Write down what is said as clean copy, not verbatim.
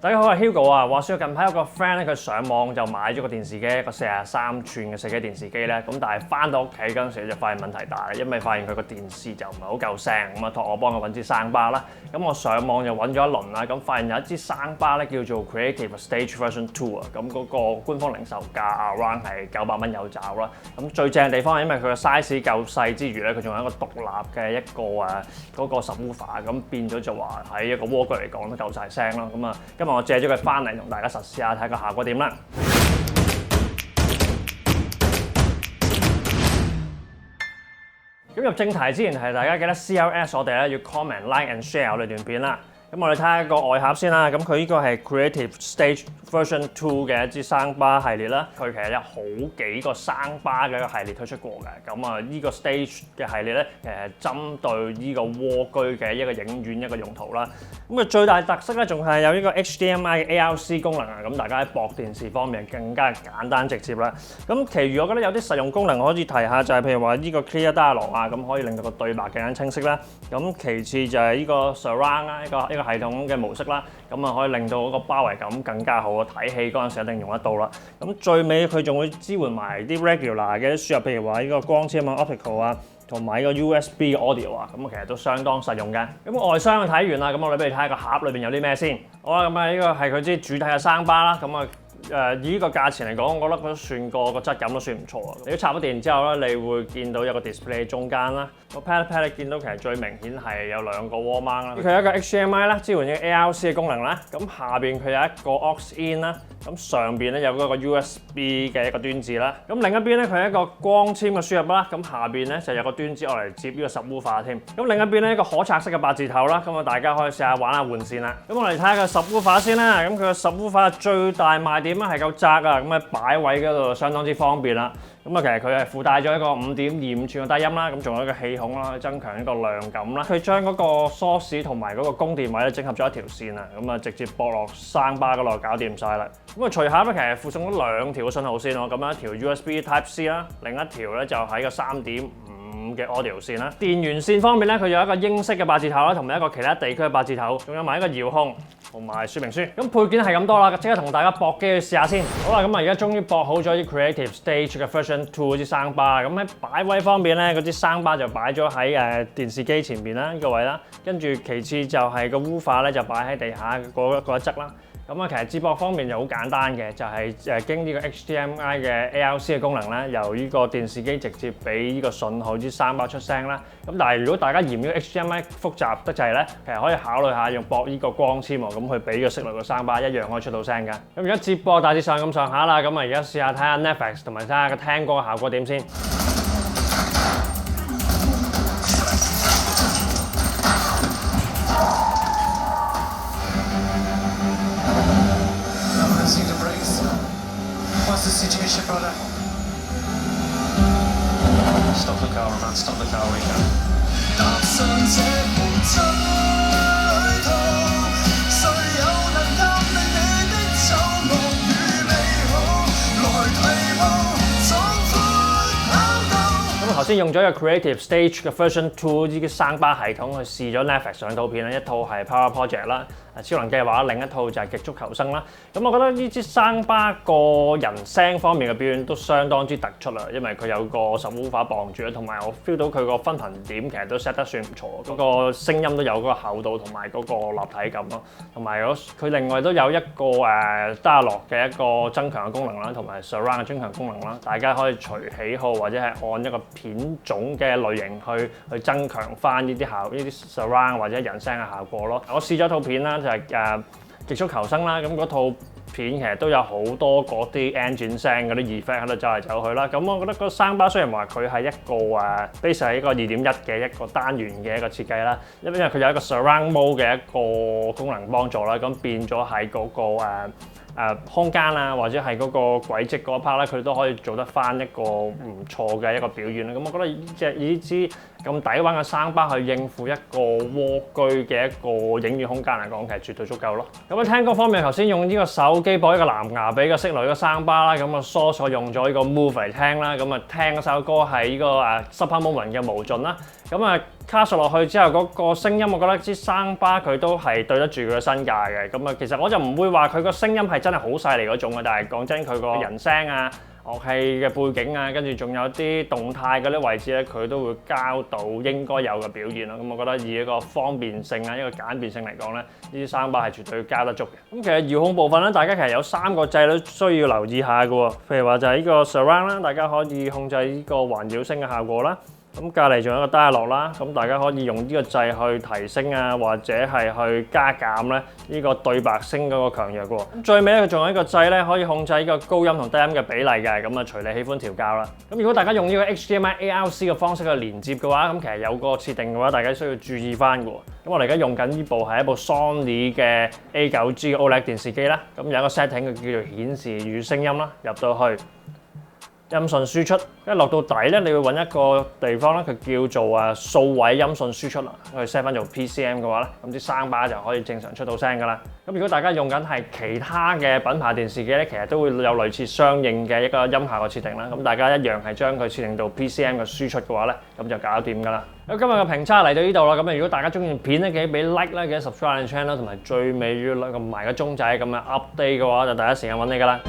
大家好，我係 Hugo 啊。話說近排有個 friend 咧，佢上網就買咗個電視機，一個43寸嘅4K 電視機咧。咁但係翻到屋企嗰陣時就發現問題大，因為發現佢個電視就唔係好夠聲，咁啊託我幫佢揾支生巴啦。咁我上網就揾咗一輪啦，咁發現有一支生巴咧叫做 Creative Stage Version 2啊。咁嗰個官方零售價 around 係900蚊有找啦。咁最正嘅地方係因為佢個 size 夠細之餘咧，佢仲有一個獨立嘅一個嗰個 subwoofer， 咁變咗就話喺一個蝸居嚟講都夠晒聲咯。咁啊，今日我借咗佢翻嚟同大家實試下睇個效果點啦。咁入正題之前係大家記得 CLS 我哋咧要 comment、like and share 我哋段片啦。咁我哋睇下個外盒先啦。咁佢呢個係 Creative Stage Version 2嘅一支生巴系列啦。佢其實有好幾個生巴嘅一個系列推出過嘅。咁啊，呢個 Stage 嘅系列咧，針對呢個蝸居嘅一個影院一個用途啦。咁佢最大特色咧，仲係有呢個 HDMI 嘅 ARC 功能啊。咁大家喺駁電視方面更加簡單直接啦。咁其餘我覺得有啲實用功能可以提下，就係譬如話呢個 Clear Dialogue 啊，咁可以令到個對白更加清晰啦。咁其次就係呢個 Surround 啦，一個系統嘅模式啦，咁啊可以令到嗰個包圍感更加好啊！睇戲嗰陣時一定用得到啦。咁最尾佢仲會支援埋啲 regular 嘅輸入，譬如話呢個光纖啊、optical 啊，同埋呢個 USB 嘅 audio 啊，咁其實都相當實用嘅。咁外箱睇完啦，咁我哋不如睇下個盒裏邊有啲咩先。好啦，咁啊呢個係佢支主體嘅生巴啦，咁啊。以呢個價錢嚟講，我覺得佢都算個質感都算唔錯啊！你插咗電之後咧，你會見到有個 display 喺中間啦。個 pad 你見到其實最明顯係有兩個 wall mount 啦。佢有一個 HDMI 啦，支援呢個 ARC 嘅功能啦。咁下邊佢有一個 aux in 啦。咁上邊咧有嗰個 USB 嘅一個端子啦。咁另一邊咧佢係一個光纖嘅輸入啦。咁下邊咧就有個端子嚟接呢個subwoofer添。咁另一邊咧一個可拆式嘅8字頭啦。咁啊大家可以試下玩下換線啦。咁我嚟睇下個 subwoofer 先啦。咁佢個 subwoofer 最大賣點咧係夠窄啊，咁喺擺位嗰度相當之方便啦。咁啊，其實佢係附帶咗一個5.25寸嘅低音啦，咁仲有一個氣孔啦，去增強一個亮感啦。佢將嗰個 source 同埋嗰個供電位咧整合咗一條線啊，咁啊直接駁落生巴嗰度搞掂晒啦。咁啊，隨盒咧其實附送咗兩條嘅信號線喎，咁樣一條 USB Type C 啦，另一條咧就喺個3.5嘅 audio 線啦。電源線方面咧，佢有一個英式嘅8字頭啦，同埋一個其他地區嘅8字頭，仲有埋一個遙控同埋說明書。咁配件係咁多啦，即刻同大家駁機去試下先。好啦，咁啊而家終於駁好咗啲 Creative Stage 嘅 Version 2嗰支生巴啦。咁喺擺位方面咧，嗰支生巴就擺咗喺電視機前邊啦，呢個位啦。跟住其次就係個 woofer 咧，就擺喺地下嗰一側啦。咁啊，其實接駁方面就好簡單嘅，就係經呢個 HDMI 嘅 ARC 嘅功能咧，由呢個電視機直接俾呢個信號支生巴出聲啦。咁但係如果大家嫌呢個 HDMI 複雜得滯咧，其實可以考慮下用駁呢個光纖喎，咁去俾個色雷個生巴一樣可以出到聲㗎。咁而家接駁大致上咁上下啦，咁啊而家試下睇下 Netflix 同埋睇下個聽歌嘅效果點先。What's the situation, brother? Stop the car, man. Stop the car, we go. 踏上這盤追途，誰又能鑑定你的醜惡與美好？來提步，壯闊跑道。咁頭先用咗一個 Creative Stage 嘅 Version 2呢啲生巴系統去試咗 Netflix 兩套片啦，一套係 Power Project 啦。超能計劃，另一套就係極速求生啦。咁我覺得呢支生巴個人聲方面嘅表現都相當之突出啦，因為佢有個subwoofer綁住啦，同埋我 feel 到佢個分頻點其實都 set 得算唔錯，嗰個聲音都有嗰個厚度同埋嗰個立體感咯。同埋佢另外都有一個dialogue 嘅一個增強嘅功能啦，同埋 surround 嘅增強功能啦。大家可以隨喜好或者係按一個片種嘅類型去增強翻呢啲surround 或者人聲嘅效果咯。我試咗套片啦。就係極速求生啦，咁嗰套片其實都有好多嗰啲 engine 聲嗰啲 effect 喺度走嚟走去啦。咁我覺得個生巴雖然話佢係一個base 係一個2.1嘅一個單元嘅一個設計啦，因為佢有一個 surround mode 嘅一個功能幫助啦，咁變咗喺嗰個空間啊，或者係嗰個軌跡嗰一 part 咧，佢都可以做得翻一個唔錯嘅一個表現啦。咁我覺得呢支咁抵玩嘅生巴去應付一個蝸居嘅一個影院空間嚟講，其實絕對足夠咯。咁喺聽歌方面，頭先用呢個手機播一個藍牙俾個色雷嘅生巴啦，咁啊source用咗呢個 Move 嚟聽啦，咁啊聽嗰首歌係呢個Super Moment 嘅無盡啦。咁啊卡實落去之後，嗰個聲音我覺得支生巴佢都係對得住佢嘅身價嘅。咁啊，其實我就唔會話佢個聲音係真係好細嚟嗰種嘅，但係講真，佢個人聲啊、樂器嘅背景啊，跟住仲有啲動態嗰啲位置咧，佢都會交到應該有嘅表現咯。咁我覺得以一個方便性啊、一個簡便性嚟講咧，呢啲生巴係絕對交得足嘅。咁其實遙控部分咧，大家其實有3個掣都需要留意下嘅喎。譬如話就係呢個 surround 啦，大家可以控制呢個環繞聲嘅效果啦。咁隔離仲有一個 dialogue 啦，咁大家可以用呢個掣去提升啊，或者係去加減咧呢個對白聲嗰個強弱嘅喎。咁最尾咧，佢仲有一個掣咧，可以控制呢個高音同低音嘅比例嘅，咁啊隨你喜歡調校啦。咁如果大家用呢個 HDMI ARC 嘅方式去連接嘅話，咁其實有個設定嘅話，大家需要注意翻嘅喎。咁我哋而家用緊呢部係一部 Sony 嘅 A9G OLED 電視機啦，咁有一個 setting 佢叫做顯示與聲音啦，入到去。音訊輸出，跟住落到底咧，你會揾一個地方咧，佢叫做數位音訊輸出啦，去 set 翻做 PCM 嘅話咧，咁啲生巴就可以正常出到聲噶啦。咁如果大家用緊係其他嘅品牌電視機咧，其實都會有類似相應嘅一個音效嘅設定啦。咁大家一樣係將佢設定到 PCM 嘅輸出嘅話咧，咁就搞掂噶啦。咁今日嘅評測嚟到呢度啦。咁如果大家中意片咧，記得俾 like 啦，記得 subscribe channel 同埋最尾要撳埋個鐘仔咁樣 update 嘅話，就第一時間揾你噶啦。